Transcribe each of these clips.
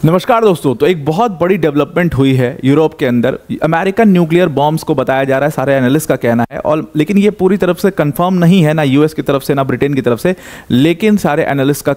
नमस्कार दोस्तों। तो एक बहुत बड़ी डेवलपमेंट हुई है यूरोप के अंदर। अमेरिकन न्यूक्लियर बॉम्ब्स को बताया जा रहा है, सारे एनालिस्ट का कहना है, और लेकिन ये पूरी तरफ से कंफर्म नहीं है, ना यूएस की तरफ से ना ब्रिटेन की तरफ से, लेकिन सारे एनालिस्ट का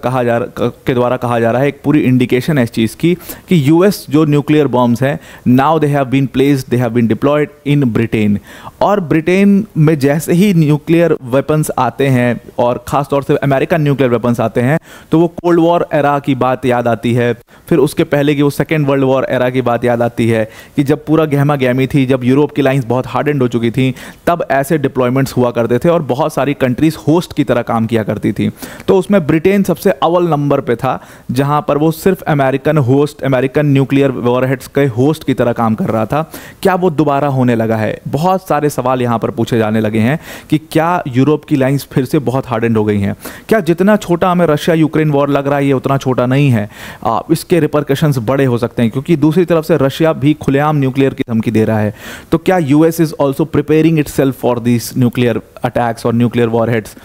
के द्वारा कहा जा रहा है, एक पूरी इंडिकेशन है इस चीज़ की कि यूएस जो न्यूक्लियर बॉम्ब्स हैं now they have been placed, they have been deployed in Britain. और ब्रिटेन में जैसे ही न्यूक्लियर वेपन्स आते हैं और ख़ासतौर से अमेरिकन न्यूक्लियर वेपन्स आते हैं तो वो कोल्ड वॉर एरा की बात याद आती है, फिर उसके पहले की वो सेकेंड वर्ल्ड वॉर एरा की बात याद आती है कि जब पूरा गहमा गहमी थी, जब यूरोप की लाइंस बहुत हार्डेंड हो चुकी थी, तब ऐसे डिप्लॉयमेंट्स हुआ करते थे और बहुत सारी कंट्रीज होस्ट की तरह काम किया करती थी। तो उसमें ब्रिटेन सबसे अव्वल नंबर पे था, जहां पर वो सिर्फ अमेरिकन न्यूक्लियर वॉरहेड्स के होस्ट की तरह काम कर रहा था। क्या वो दोबारा होने लगा है? बहुत सारे सवाल यहाँ पर पूछे जाने लगे हैं कि क्या यूरोप की लाइंस फिर से बहुत हार्डेंड हो गई हैं? क्या जितना छोटा हमें रशिया यूक्रेन वॉर लग रहा है ये उतना छोटा नहीं है? इसके रिपरकशंस बड़े हो सकते हैं, क्योंकि दूसरी तरफ से रशिया भी खुलेआम न्यूक्लियर की धमकी दे रहा है। तो क्या US is also preparing itself for this nuclear attacks और न्यूक्लियर वॉरहेड्स?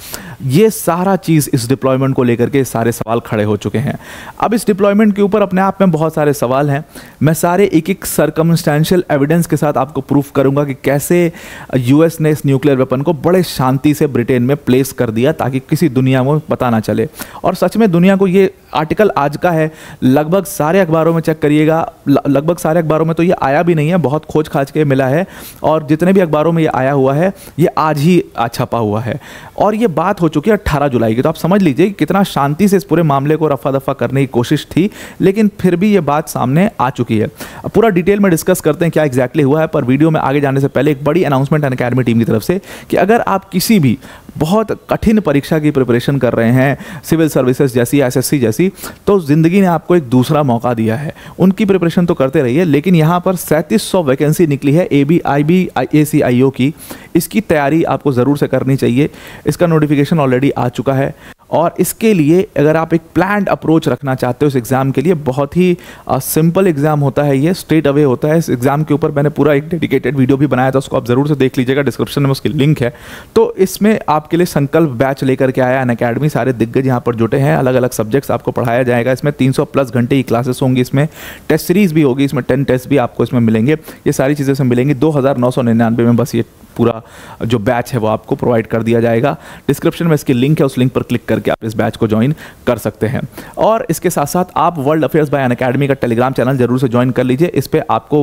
ये सारा चीज़ इस डिप्लॉयमेंट को लेकर के सारे सवाल खड़े हो चुके हैं। अब इस डिप्लॉयमेंट के ऊपर अपने आप में बहुत सारे सवाल हैं। मैं सारे एक एक सर्कमस्टेंशियल एविडेंस के साथ आपको प्रूफ करूंगा कि कैसे यूएस ने इस न्यूक्लियर वेपन को बड़े शांति से ब्रिटेन में प्लेस कर दिया ताकि किसी दुनिया में पता ना चले। और सच में दुनिया को ये आर्टिकल आज का है, लगभग सारे अखबारों में चेक करिएगा, लगभग सारे अखबारों में तो ये आया भी नहीं है, बहुत खोज खाज के मिला है, और जितने भी अखबारों में ये आया हुआ है ये आज ही छपा हुआ है। और ये बात हो चुकी है 18 जुलाई की। तो आप समझ लीजिए कि कितना शांति से इस पूरे मामले को रफा दफा करने की कोशिश थी, लेकिन फिर भी ये बात सामने आ चुकी है। अब पूरा डिटेल में डिस्कस करते हैं क्या एग्जैक्टली हुआ है, पर वीडियो में आगे जाने से पहले एक बड़ी अनाउंसमेंट अनअकैडमी टीम की तरफ से कि अगर आप किसी भी बहुत कठिन परीक्षा की प्रिपरेशन कर रहे हैं, सिविल सर्विसेज जैसी, एसएससी जैसी, तो ज़िंदगी ने आपको एक दूसरा मौका दिया है। उनकी प्रिपरेशन तो करते रहिए, लेकिन यहाँ पर 3700 वैकेंसी निकली है ABIB ACIO की। इसकी तैयारी आपको ज़रूर से करनी चाहिए। इसका नोटिफिकेशन ऑलरेडी आ चुका है, और इसके लिए अगर आप एक प्लान्ड अप्रोच रखना चाहते हो इस एग्ज़ाम के लिए, बहुत ही सिंपल एग्ज़ाम होता है, ये स्ट्रेट अवे होता है। इस एग्ज़ाम के ऊपर मैंने पूरा एक डेडिकेटेड वीडियो भी बनाया था, उसको आप ज़रूर से देख लीजिएगा, डिस्क्रिप्शन में उसकी लिंक है। तो इसमें आपके लिए संकल्प बैच लेकर के आया अनअकैडमी, सारे दिग्गज यहाँ पर जुटे हैं, अलग अलग सब्जेक्ट्स आपको पढ़ाया जाएगा। इसमें 300+ घंटे की क्लासेस होंगी, इसमें टेस्ट सीरीज़ भी होगी, इसमें 10 टेस्ट भी आपको इसमें मिलेंगे। ये सारी चीज़ें से मिलेंगी 2999 में, बस ये पूरा जो बैच है वो आपको प्रोवाइड कर दिया जाएगा। डिस्क्रिप्शन में इसकी लिंक है, उस लिंक पर क्लिक करके आप इस बैच को ज्वाइन कर सकते हैं। और इसके साथ साथ आप वर्ल्ड अफेयर्स बाय अनअकैडमी का टेलीग्राम चैनल जरूर से ज्वाइन कर लीजिए। इस पर आपको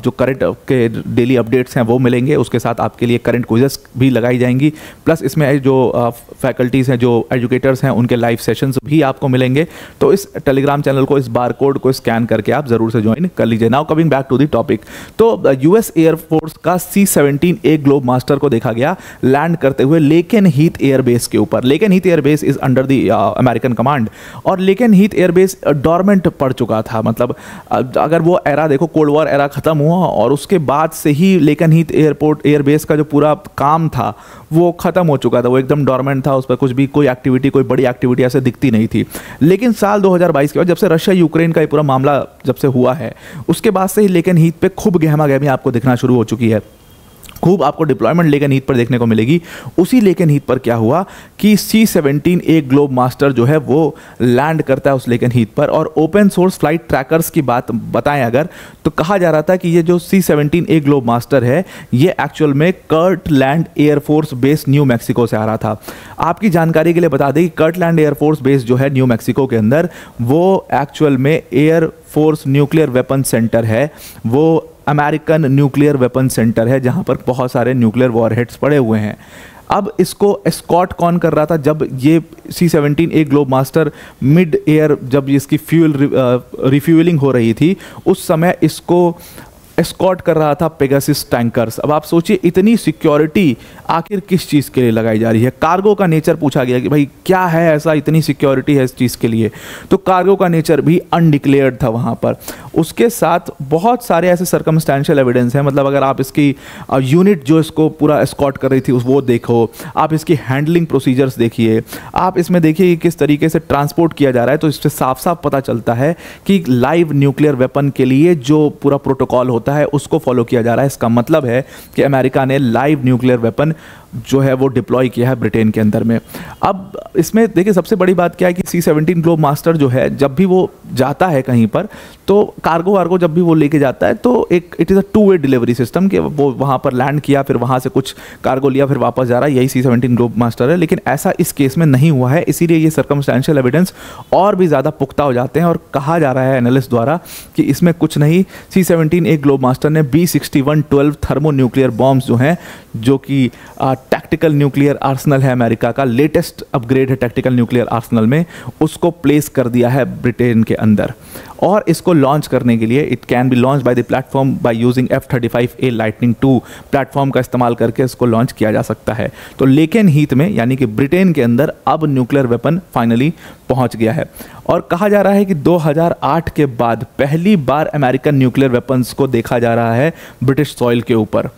जो करंट के डेली अपडेट्स हैं वो मिलेंगे, उसके साथ आपके लिए करंट क्विजेस भी लगाई जाएंगी, प्लस इसमें जो फैकल्टीज़ हैं, जो एजुकेटर्स हैं, उनके लाइव सेशंस भी आपको मिलेंगे। तो इस टेलीग्राम चैनल को, इस बार कोड को स्कैन करके आप ज़रूर से ज्वाइन कर लीजिए। Now coming back to the topic, तो यूएस एयरफोर्स का C-17A ग्लोब मास्टर को देखा गया लैंड करते हुए लेकेन हीथ एयरबेस के ऊपर। Lakenheath airbase is under the American command, और लेकेन हीथ एयरबेस डॉर्मेंट पड़ चुका था। मतलब अगर वो एरा देखो, कोल्ड वॉर एरा खत्म हुआ और उसके बाद से ही लेकेन हीथ एयरबेस का जो पूरा काम था वो खत्म हो चुका था, वो एकदम डॉर्मेंट था, उस पर कुछ भी कोई एक्टिविटी, कोई बड़ी एक्टिविटी ऐसे दिखती नहीं थी। लेकिन साल 2022 के बाद, जब से रशिया यूक्रेन का ये पूरा मामला जब से हुआ है, उसके बाद से ही लेकेन हीथ पे खूब गहमा गहमी आपको दिखना शुरू हो चुकी है। खूब आपको डिप्लॉयमेंट लेकेन हीथ पर देखने को मिलेगी। उसी लेकेन हीथ पर क्या हुआ कि C-17A ग्लोब मास्टर जो है वो लैंड करता है उस लेकेन हीथ पर। और ओपन सोर्स फ्लाइट ट्रैकर्स की बात बताएं अगर, तो कहा जा रहा था कि ये जो C-17A ग्लोब मास्टर है ये एक्चुअल में Kirtland air force base new Mexico से आ रहा था। आपकी जानकारी के लिए बता दें कि कर्टलैंड एयरफोर्स बेस जो है न्यू मैक्सिको के अंदर, वो एक्चुअल में air force nuclear weapon centre है, वो अमेरिकन न्यूक्लियर वेपन सेंटर है, जहां पर बहुत सारे न्यूक्लियर वॉरहेड्स पड़े हुए हैं। अब इसको एस्कॉर्ट कौन कर रहा था? जब ये C-17A globe master mid air, जब इसकी रिफ्यूलिंग हो रही थी, उस समय इसको एस्कॉर्ट कर रहा था पेगासस टैंकर्स। अब आप सोचिए, इतनी सिक्योरिटी आखिर किस चीज़ के लिए लगाई जा रही है? कार्गो का नेचर पूछा गया कि भाई क्या है ऐसा, इतनी सिक्योरिटी है इस चीज़ के लिए? तो कार्गो का नेचर भी अनडिक्लेयर्ड था वहाँ पर। उसके साथ बहुत सारे ऐसे सर्कमस्टेंशियल एविडेंस हैं। मतलब अगर आप इसकी यूनिट जो इसको पूरा एस्कॉर्ट कर रही थी वो देखो, आप इसकी हैंडलिंग प्रोसीजर्स देखिए, आप इसमें देखिए कि किस तरीके से ट्रांसपोर्ट किया जा रहा है, तो इससे साफ साफ पता चलता है कि लाइव न्यूक्लियर वेपन के लिए जो पूरा प्रोटोकॉल होता है उसको फॉलो किया जा रहा है। इसका मतलब है कि अमेरिका ने लाइव न्यूक्लियर वेपन जो है वो डिप्लॉय किया है ब्रिटेन के अंदर में। अब इसमें देखिए सबसे बड़ी बात क्या है कि C-17 ग्लोब मास्टर जो है जब भी वो जाता है कहीं पर तो कार्गो वार्गो जब भी वो लेके जाता है तो एक it is a 2 way delivery system कि वो वहाँ पर लैंड किया, फिर वहाँ से कुछ कार्गो लिया, फिर वापस जा रहा है, यही C-17 ग्लोब मास्टर है। लेकिन ऐसा इस केस में नहीं हुआ है, इसीलिए ये सर्कमस्टेंशियल एविडेंस और भी ज़्यादा पुख्ता हो जाते हैं और कहा जा रहा है एनालिस्ट द्वारा कि इसमें कुछ नहीं, C-17 एक ग्लोब मास्टर ने B-61-12 थर्मो न्यूक्लियर बॉम्ब्स जो हैं, जो कि टैक्टिकल न्यूक्लियर आर्सनल है अमेरिका का, लेटेस्ट अपग्रेड है टैक्टिकल न्यूक्लियर आर्सनल में, उसको प्लेस कर दिया है ब्रिटेन के अंदर। और इसको लॉन्च करने के लिए it can be launch by the platform by using F-35A lightning 2 platform का इस्तेमाल करके इसको लॉन्च किया जा सकता है। तो लेकिन हीथ में यानी कि ब्रिटेन के अंदर अब न्यूक्लियर वेपन फाइनली पहुंच गया है और कहा जा रहा है कि 2008 के बाद पहली बार अमेरिकन न्यूक्लियर वेपन्स को देखा जा रहा है ब्रिटिश सॉइल के ऊपर।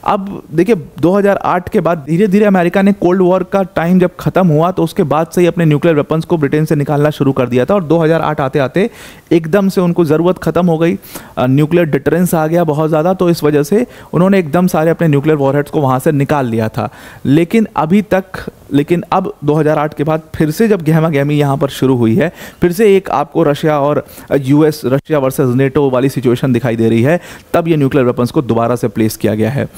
अब देखिए 2008 के बाद धीरे धीरे अमेरिका ने कोल्ड वॉर का टाइम जब खत्म हुआ तो उसके बाद से ही अपने न्यूक्लियर वेपन्स को ब्रिटेन से निकालना शुरू कर दिया था और 2008 आते आते एकदम से उनको ज़रूरत ख़त्म हो गई, न्यूक्लियर डिटरेंस आ गया बहुत ज़्यादा, तो इस वजह से उन्होंने एकदम सारे अपने न्यूक्लियर वॉरहेड्स को वहाँ से निकाल लिया था। लेकिन अब 2008 के बाद फिर से जब गहमा गहमी यहाँ पर शुरू हुई है, फिर से एक आपको रशिया और यूएस, रशिया वर्सेस नेटो वाली सिचुएशन दिखाई दे रही है, तब ये न्यूक्लियर वेपन्स को दोबारा से प्लेस किया गया है।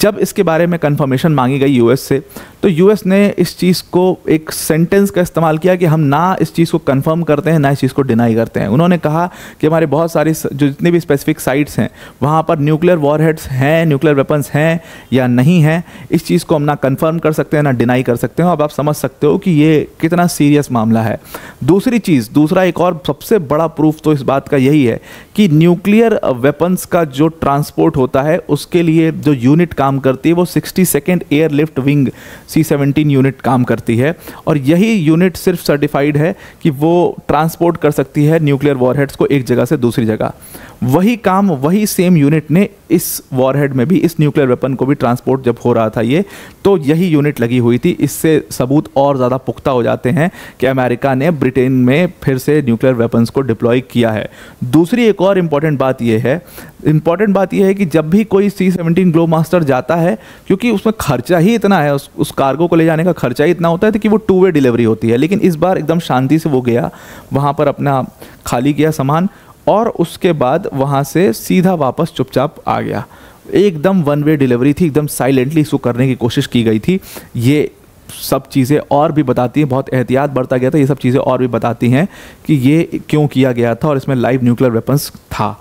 जब इसके बारे में कंफर्मेशन मांगी गई यूएस से तो यूएस ने इस चीज़ को एक सेंटेंस का इस्तेमाल किया कि हम ना इस चीज़ को कंफर्म करते हैं ना इस चीज़ को डिनाई करते हैं। उन्होंने कहा कि हमारे बहुत सारी जो जितनी भी स्पेसिफिक साइट्स हैं वहाँ पर न्यूक्लियर वॉरहेड्स हैं, न्यूक्लियर वेपन्स हैं या नहीं हैं, इस चीज़ को हम ना कंफर्म कर सकते हैं ना डिनाई कर सकते हो। अब आप समझ सकते हो कि ये कितना सीरियस मामला है। दूसरा एक और सबसे बड़ा प्रूफ तो इस बात का यही है कि न्यूक्लियर वेपन्स का जो ट्रांसपोर्ट होता है उसके लिए जो यूनिट काम करती है वो 62nd airlift wing C-17 unit काम करती है और यही यूनिट सिर्फ सर्टिफाइड है कि वो ट्रांसपोर्ट कर सकती है न्यूक्लियर वॉरहेड्स को एक जगह से दूसरी जगह। वही काम वही सेम यूनिट ने इस वॉरहेड में भी, इस न्यूक्लियर वेपन को भी ट्रांसपोर्ट जब हो रहा था ये, तो यही यूनिट लगी हुई थी। इससे सबूत और ज़्यादा पुख्ता हो जाते हैं कि अमेरिका ने ब्रिटेन में फिर से न्यूक्लियर वेपन्स को डिप्लॉय किया है। दूसरी एक और इम्पॉर्टेंट बात यह है कि जब भी कोई C-17 ग्लोब मास्टर जाता है, क्योंकि उसमें खर्चा ही इतना है, उस कार्गो को ले जाने का खर्चा ही इतना होता है कि वो 2 वे डिलीवरी होती है। लेकिन इस बार एकदम शांति से वो गया, वहाँ पर अपना खाली किया सामान और उसके बाद वहाँ से सीधा वापस चुपचाप आ गया। एकदम 1 वे डिलीवरी थी, एकदम साइलेंटली इसको करने की कोशिश की गई थी। ये सब चीज़ें और भी बताती हैं, बहुत एहतियात बरता गया था, ये सब चीज़ें और भी बताती हैं कि ये क्यों किया गया था और इसमें लाइव न्यूक्लियर वेपन्स था।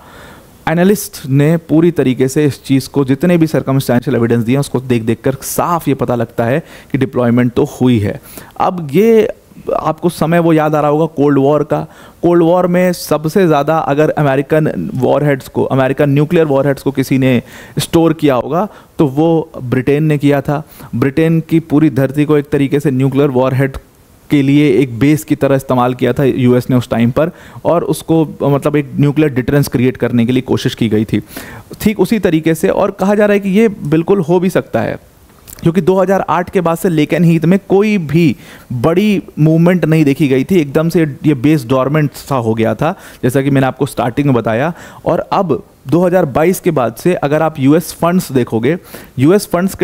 एनालिस्ट ने पूरी तरीके से इस चीज़ को, जितने भी सर्कमस्टेंशियल एविडेंस दिए उसको देख कर साफ ये पता लगता है कि डिप्लॉयमेंट तो हुई है। अब ये आपको समय वो याद आ रहा होगा कोल्ड वॉर का। कोल्ड वॉर में सबसे ज़्यादा अगर अमेरिकन न्यूक्लियर वॉरहेड्स को किसी ने स्टोर किया होगा तो वो ब्रिटेन ने किया था। ब्रिटेन की पूरी धरती को एक तरीके से न्यूक्लियर वॉरहेड के लिए एक बेस की तरह इस्तेमाल किया था यूएस ने उस टाइम पर, और उसको मतलब एक न्यूक्लियर डिटरेंस क्रिएट करने के लिए कोशिश की गई थी। ठीक उसी तरीके से, और कहा जा रहा है कि ये बिल्कुल हो भी सकता है क्योंकि 2008 के बाद से लेकिन हीथ में कोई भी बड़ी मूवमेंट नहीं देखी गई थी। एकदम से ये बेस डॉर्मेंट सा हो गया था, जैसा कि मैंने आपको स्टार्टिंग में बताया। और अब 2022 के बाद से अगर आप यूएस फंड्स देखोगे, यूएस फंड्स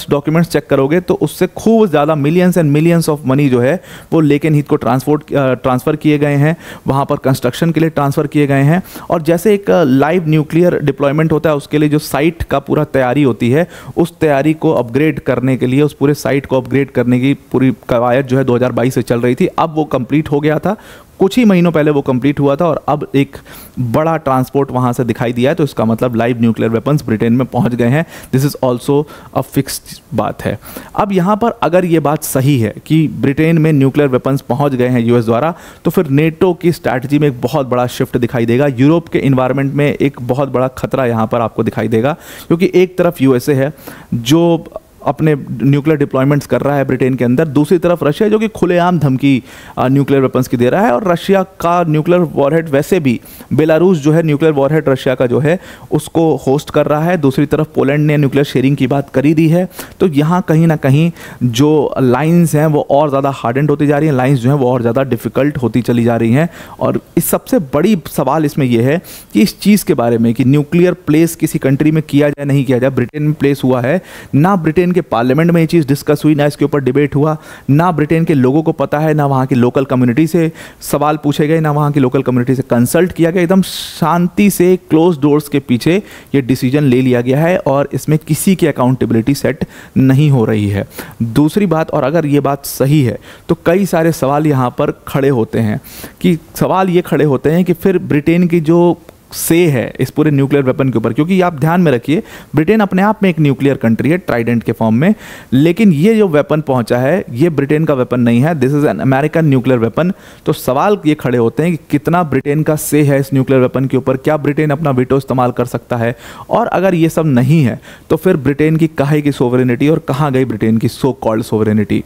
डॉक्यूमेंट्स चेक करोगे तो उससे खूब ज़्यादा millions and millions of money जो है वो लेकिन हीथ को ट्रांसफ़र किए गए हैं, वहाँ पर कंस्ट्रक्शन के लिए ट्रांसफ़र किए गए हैं। और जैसे एक लाइव न्यूक्लियर डिप्लॉयमेंट होता है उसके लिए जो साइट का पूरा तैयारी होती है, उस तैयारी को अपग्रेड करने के लिए, उस पूरे साइट को अपग्रेड करने की पूरी कवायद जो है 2022 से चल रही थी। अब वो कंप्लीट हो गया था, कुछ ही महीनों पहले वो कंप्लीट हुआ था और अब एक बड़ा ट्रांसपोर्ट वहाँ से दिखाई दिया है। तो इसका मतलब लाइव न्यूक्लियर वेपन्स ब्रिटेन में पहुँच गए हैं। This is also a fixed बात है। अब यहाँ पर अगर ये बात सही है कि ब्रिटेन में न्यूक्लियर वेपन्स पहुँच गए हैं यूएस द्वारा, तो फिर नेटो की स्ट्रैटेजी में एक बहुत बड़ा शिफ्ट दिखाई देगा। यूरोप के इन्वायरमेंट में एक बहुत बड़ा खतरा यहाँ पर आपको दिखाई देगा, क्योंकि एक तरफ यूएसए है जो अपने न्यूक्लियर डिप्लॉयमेंट्स कर रहा है ब्रिटेन के अंदर, दूसरी तरफ रशिया जो कि खुलेआम धमकी न्यूक्लियर वेपन्स की दे रहा है। और रशिया का न्यूक्लियर वॉरहेड, वैसे भी बेलारूस जो है न्यूक्लियर वॉरहेड रशिया का जो है उसको होस्ट कर रहा है। दूसरी तरफ पोलैंड ने न्यूक्लियर शेयरिंग की बात करी दी है। तो यहाँ कहीं ना कहीं जो लाइन्स हैं वो और ज़्यादा हार्डेंड होती जा रही हैं, लाइन्स जो हैं वो और ज़्यादा डिफ़िकल्ट होती चली जा रही हैं। और इस सबसे बड़ी सवाल इसमें यह है कि इस चीज़ के बारे में कि न्यूक्लियर प्लेस किसी कंट्री में किया जाए नहीं किया जाए, ब्रिटेन में प्लेस हुआ है ना, ब्रिटेन ब्रिटेन के पार्लियामेंट में ये चीज़ डिस्कस हुई, ना इसके ऊपर डिबेट हुआ, ना ब्रिटेन के लोगों को पता है, ना वहाँ की लोकल कम्युनिटी से सवाल पूछे गए, ना वहाँ की लोकल कम्युनिटी से कंसल्ट किया गया। एकदम शांति से क्लोज डोर्स के पीछे ये डिसीजन ले लिया गया है और इसमें किसी की अकाउंटेबिलिटी सेट नहीं हो रही है। दूसरी बात, और अगर ये बात सही है तो कई सारे सवाल यहाँ पर खड़े होते हैं कि सवाल ये खड़े होते हैं कि फिर ब्रिटेन की जो से है इस पूरे न्यूक्लियर वेपन के ऊपर, क्योंकि आप ध्यान में रखिए ब्रिटेन अपने आप में एक न्यूक्लियर कंट्री है ट्राइडेंट के फॉर्म में, लेकिन ये जो वेपन पहुंचा है ये ब्रिटेन का वेपन नहीं है, this is an American nuclear weapon. तो सवाल ये खड़े होते हैं कि कितना ब्रिटेन का से है इस न्यूक्लियर वेपन के ऊपर, क्या ब्रिटेन अपना वीटो इस्तेमाल कर सकता है, और अगर ये सब नहीं है तो फिर ब्रिटेन की काहे की सोवरेनिटी और कहाँ गई ब्रिटेन की सो कॉल्ड सोवरेनिटी।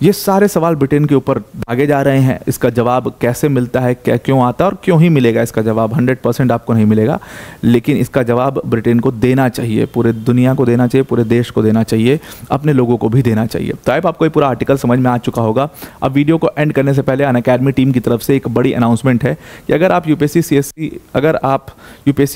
ये सारे सवाल ब्रिटेन के ऊपर दागे जा रहे हैं। इसका जवाब कैसे मिलता है, क्या क्यों आता है और क्यों ही मिलेगा, इसका जवाब 100% आपको नहीं मिलेगा, लेकिन इसका जवाब ब्रिटेन को देना चाहिए, पूरे दुनिया को देना चाहिए, पूरे देश को देना चाहिए, अपने लोगों को भी देना चाहिए। तो अब आपको ये पूरा आर्टिकल समझ में आ चुका होगा। अब वीडियो को एंड करने से पहले अनअकैडमी टीम की तरफ से एक बड़ी अनाउंसमेंट है कि अगर आप यूपीएससी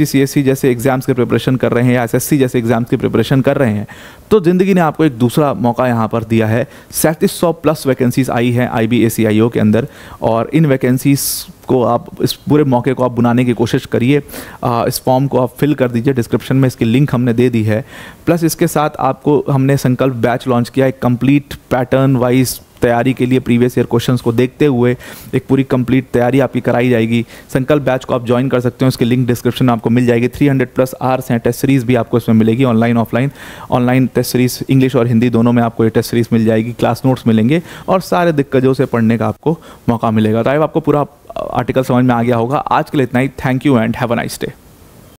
सीएससी जैसे एग्जाम्स की प्रिपरेशन कर रहे हैं या एसएससी जैसे एग्जाम्स की प्रिपरेशन कर रहे हैं तो ज़िंदगी ने आपको एक दूसरा मौका यहाँ पर दिया है। 3700+ वैकेंसीज आई हैं IBACIO के अंदर, और इन वैकेंसीज को आप, इस पूरे मौके को आप बुनाने की कोशिश करिए। इस फॉर्म को आप फिल कर दीजिए, डिस्क्रिप्शन में इसकी लिंक हमने दे दी है। प्लस इसके साथ आपको हमने संकल्प बैच लॉन्च किया, एक कंप्लीट पैटर्न वाइज तैयारी के लिए प्रीवियस ईयर क्वेश्चंस को देखते हुए एक पूरी कंप्लीट तैयारी आपकी कराई जाएगी। संकल्प बैच को आप ज्वाइन कर सकते हो, इसकी लिंक डिस्क्रिप्शन में आपको मिल जाएगी। 300+ आवर्स हैं, टेस्ट सीरीज़ भी आपको इसमें मिलेगी, online offline. Online test series English और हिंदी दोनों में आपको ये टेस्ट सीरीज़ मिल जाएगी, क्लास नोट्स मिलेंगे और सारे दिक्कतों से पढ़ने का आपको मौका मिलेगा। तो आई आपको पूरा आर्टिकल समझ में आ गया होगा। आज के लिए इतना ही। Thank you and have a nice day.